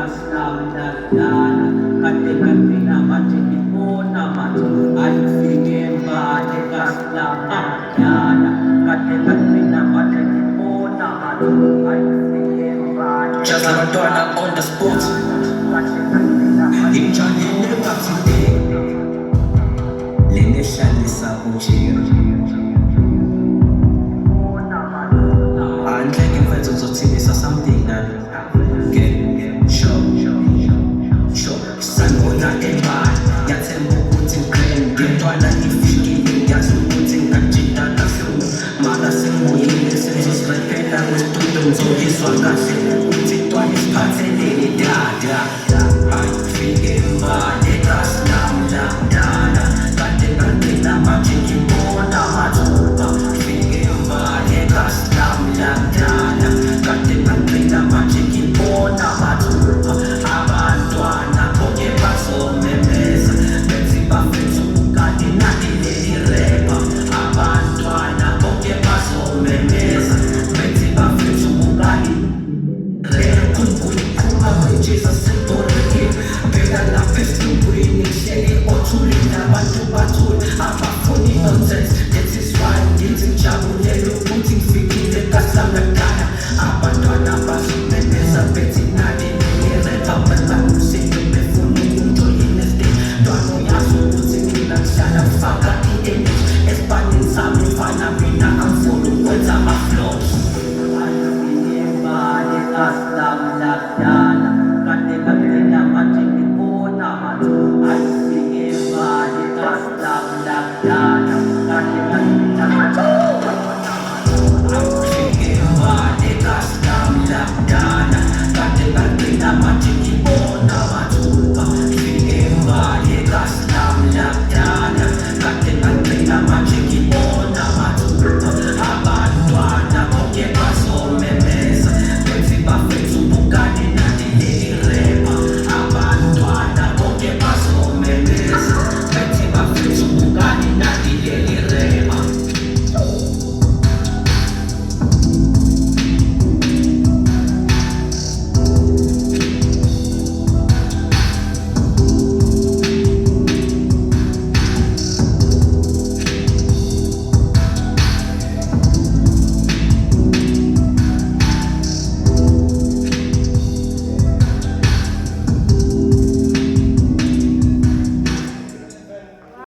kaslam dadana kate katina majiki pona matu ayufike mbade kaslam dadana kate katina majiki pona matu ayufike mbade just like Madonna on the spot imjani nepatide leneshalisa ujiro andle ngemfethu uzothini something nani sanibona emali yathemba ukuthi ngiqhele ngentwana ifikile ngiyazi ukuthi ngajida kahle mara sengibuyile sengizosirephela kwestudio ngizokizwa kahle ukuthi intwana isiphatheleni dada hayi fike emali kasinamdala kade ngagcina manje ngibona mathuba fike emali kasinamdala kade ngagcina manje ngibona mathuba abantwana bonke bazomemeza bethi bafethu kade nadeleli repa abantwana bonke bazomemeza bethi bafethu kade kunkuyiphuma kwejesus seboreke phela lapha esingwini hleli othulile abantu bathule abafuni nonsense that is why ngithi ngijabulele ukuthi ngifikile kasamdala abantwana bazomemeza bethi nadeleli repa phela umsindo befuna ukungijoyina stage ntwana uyazi ukuthi mina ngihlala ngifaka i-energy esiphanini sami mfana mina angifuni ukwenza ama-flows kaslam dadana kade kagcina manje ngibona mathuba